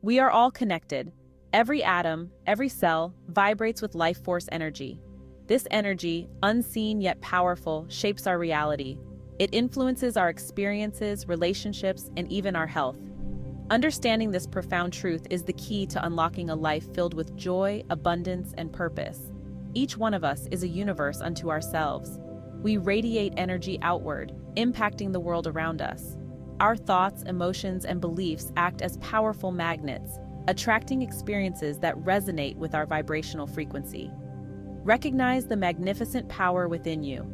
We are all connected. Every atom, every cell, vibrates with life force energy. This energy, unseen yet powerful, shapes our reality. It influences our experiences, relationships, and even our health. Understanding this profound truth is the key to unlocking a life filled with joy, abundance, and purpose. Each one of us is a universe unto ourselves. We radiate energy outward, impacting the world around us. Our thoughts, emotions, and beliefs act as powerful magnets, attracting experiences that resonate with our vibrational frequency. Recognize the magnificent power within you.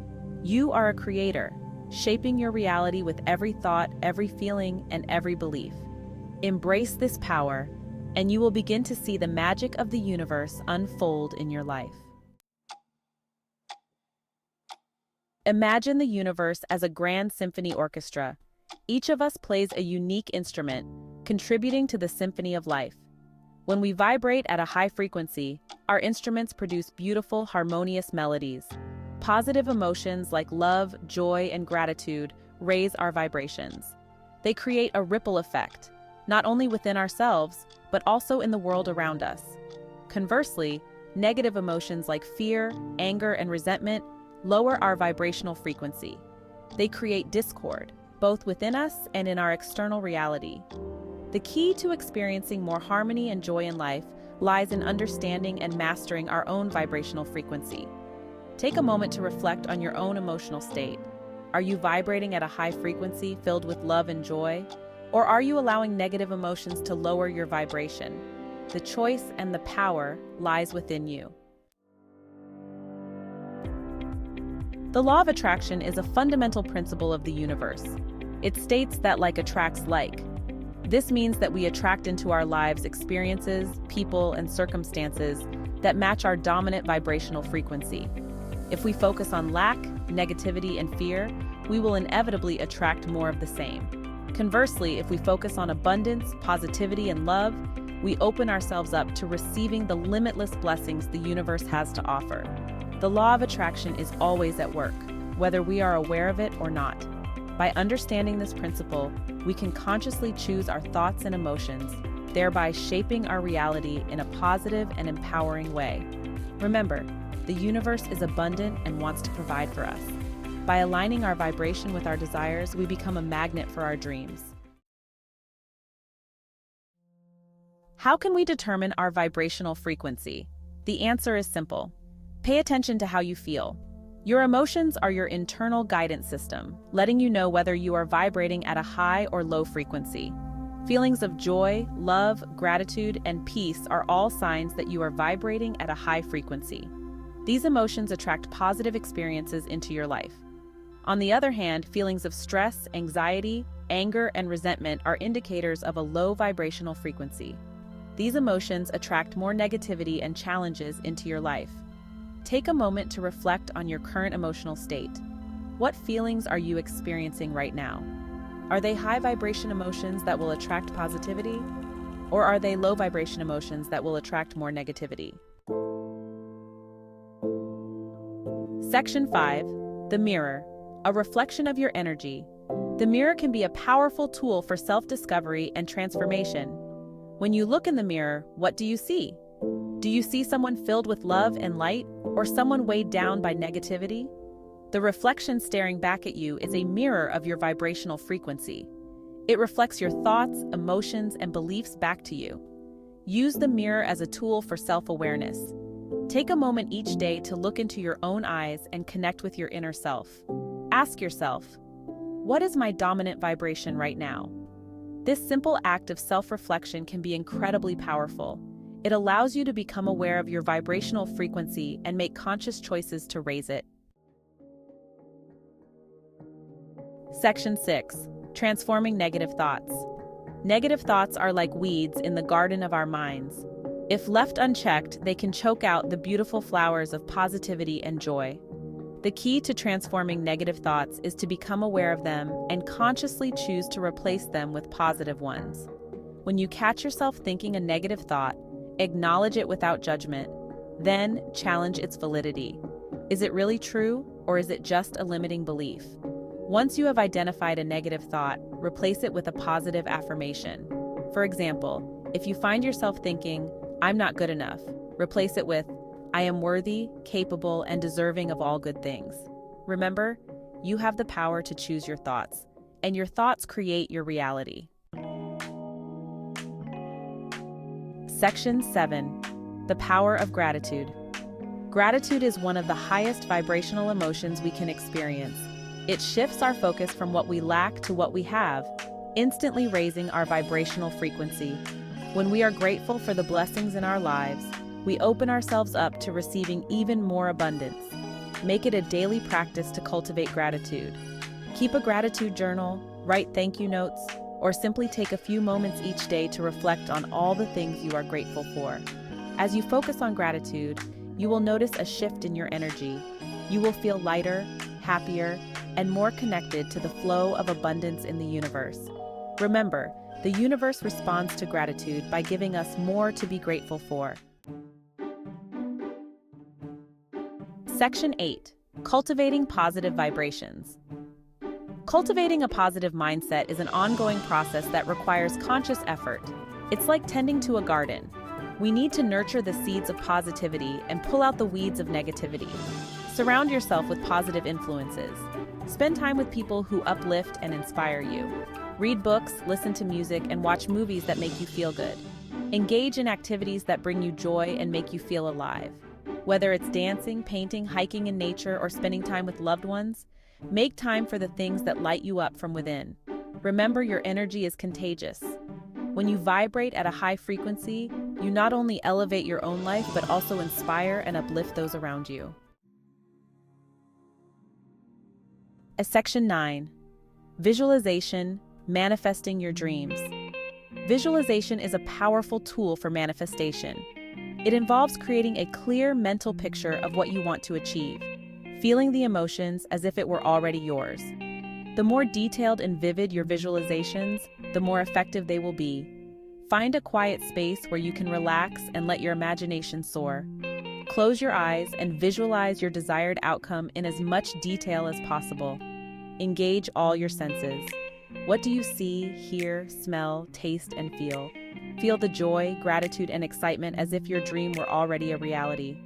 You are a creator, shaping your reality with every thought, every feeling, and every belief. Embrace this power, and you will begin to see the magic of the universe unfold in your life. Imagine the universe as a grand symphony orchestra. Each of us plays a unique instrument, contributing to the symphony of life. When we vibrate at a high frequency, our instruments produce beautiful, harmonious melodies. Positive emotions like love, joy, and gratitude raise our vibrations. They create a ripple effect, not only within ourselves, but also in the world around us. Conversely, negative emotions like fear, anger, and resentment lower our vibrational frequency. They create discord, both within us and in our external reality. The key to experiencing more harmony and joy in life lies in understanding and mastering our own vibrational frequency. Take a moment to reflect on your own emotional state. Are you vibrating at a high frequency filled with love and joy? Or are you allowing negative emotions to lower your vibration? The choice and the power lies within you. The law of attraction is a fundamental principle of the universe. It states that like attracts like. This means that we attract into our lives experiences, people, and circumstances that match our dominant vibrational frequency. If we focus on lack, negativity, and fear, we will inevitably attract more of the same. Conversely, if we focus on abundance, positivity, and love, we open ourselves up to receiving the limitless blessings the universe has to offer. The law of attraction is always at work, whether we are aware of it or not. By understanding this principle, we can consciously choose our thoughts and emotions, thereby shaping our reality in a positive and empowering way. Remember, the universe is abundant and wants to provide for us. By aligning our vibration with our desires, we become a magnet for our dreams. How can we determine our vibrational frequency? The answer is simple. Pay attention to how you feel. Your emotions are your internal guidance system, letting you know whether you are vibrating at a high or low frequency. Feelings of joy, love, gratitude, and peace are all signs that you are vibrating at a high frequency. These emotions attract positive experiences into your life. On the other hand, feelings of stress, anxiety, anger, and resentment are indicators of a low vibrational frequency. These emotions attract more negativity and challenges into your life. Take a moment to reflect on your current emotional state. What feelings are you experiencing right now? Are they high vibration emotions that will attract positivity? Or are they low vibration emotions that will attract more negativity? Section 5. The mirror, a reflection of your energy. The mirror can be a powerful tool for self-discovery and transformation. When you look in the mirror, what do you see? Do you see someone filled with love and light, or someone weighed down by negativity? The reflection staring back at you is a mirror of your vibrational frequency. It reflects your thoughts, emotions, and beliefs back to you. Use the mirror as a tool for self-awareness. Take a moment each day to look into your own eyes and connect with your inner self. Ask yourself, what is my dominant vibration right now? This simple act of self-reflection can be incredibly powerful. It allows you to become aware of your vibrational frequency and make conscious choices to raise it. Section 6. Transforming negative thoughts. Negative thoughts are like weeds in the garden of our minds. If left unchecked, they can choke out the beautiful flowers of positivity and joy. The key to transforming negative thoughts is to become aware of them and consciously choose to replace them with positive ones. When you catch yourself thinking a negative thought, acknowledge it without judgment, then challenge its validity. Is it really true, or is it just a limiting belief? Once you have identified a negative thought, replace it with a positive affirmation. For example, If you find yourself thinking, I'm not good enough, replace it with, I am worthy, capable, and deserving of all good things. Remember, you have the power to choose your thoughts, and your thoughts create your reality. Section 7. The power of gratitude. Gratitude is one of the highest vibrational emotions we can experience. It shifts our focus from what we lack to what we have, instantly raising our vibrational frequency. When we are grateful for the blessings in our lives, we open ourselves up to receiving even more abundance. Make it a daily practice to cultivate gratitude. Keep a gratitude journal, write thank you notes, or simply take a few moments each day to reflect on all the things you are grateful for. As you focus on gratitude, you will notice a shift in your energy. You will feel lighter, happier, and more connected to the flow of abundance in the universe. Remember, the universe responds to gratitude by giving us more to be grateful for. Section 8. Cultivating positive vibrations. Cultivating a positive mindset is an ongoing process that requires conscious effort. It's like tending to a garden. We need to nurture the seeds of positivity and pull out the weeds of negativity. Surround yourself with positive influences. Spend time with people who uplift and inspire you. Read books, listen to music, and watch movies that make you feel good. Engage in activities that bring you joy and make you feel alive. Whether it's dancing, painting, hiking in nature, or spending time with loved ones, make time for the things that light you up from within. Remember, your energy is contagious. When you vibrate at a high frequency, you not only elevate your own life, but also inspire and uplift those around you. Section 9. Visualization, manifesting your dreams. Visualization is a powerful tool for manifestation. It involves creating a clear mental picture of what you want to achieve, feeling the emotions as if it were already yours. The more detailed and vivid your visualizations, the more effective they will be. Find a quiet space where you can relax and let your imagination soar. Close your eyes and visualize your desired outcome in as much detail as possible. Engage all your senses. What do you see, hear, smell, taste, and feel? Feel the joy, gratitude, and excitement as if your dream were already a reality.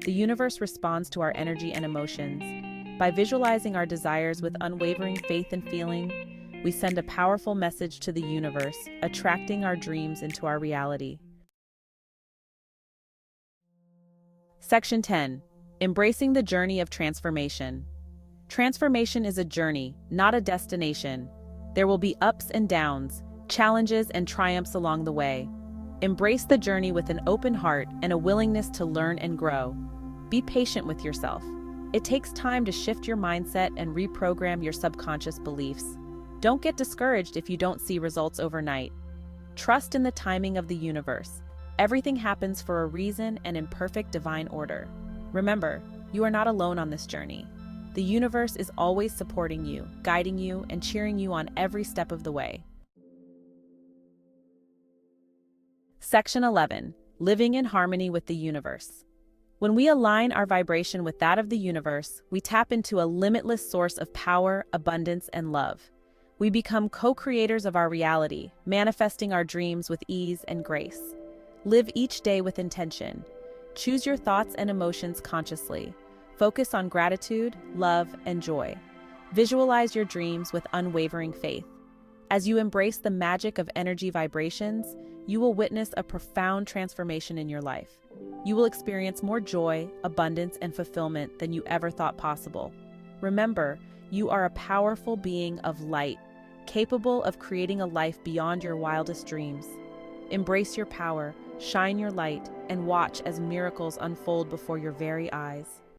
The universe responds to our energy and emotions. By visualizing our desires with unwavering faith and feeling, we send a powerful message to the universe, attracting our dreams into our reality. Section 10. Embracing the journey of transformation. Transformation is a journey, not a destination. There will be ups and downs, challenges and triumphs along the way. Embrace the journey with an open heart and a willingness to learn and grow. Be patient with yourself. It takes time to shift your mindset and reprogram your subconscious beliefs. Don't get discouraged if you don't see results overnight. Trust in the timing of the universe. Everything happens for a reason and in perfect divine order. Remember, you are not alone on this journey. The universe is always supporting you, guiding you, and cheering you on every step of the way. Section 11. Living in harmony with the universe. When we align our vibration with that of the universe, we tap into a limitless source of power, abundance, and love. We become co-creators of our reality, manifesting our dreams with ease and grace. Live each day with intention. Choose your thoughts and emotions consciously. Focus on gratitude, love, and joy. Visualize your dreams with unwavering faith. As you embrace the magic of energy vibrations, you will witness a profound transformation in your life. You will experience more joy, abundance, and fulfillment than you ever thought possible. Remember, you are a powerful being of light, capable of creating a life beyond your wildest dreams. Embrace your power, shine your light, and watch as miracles unfold before your very eyes.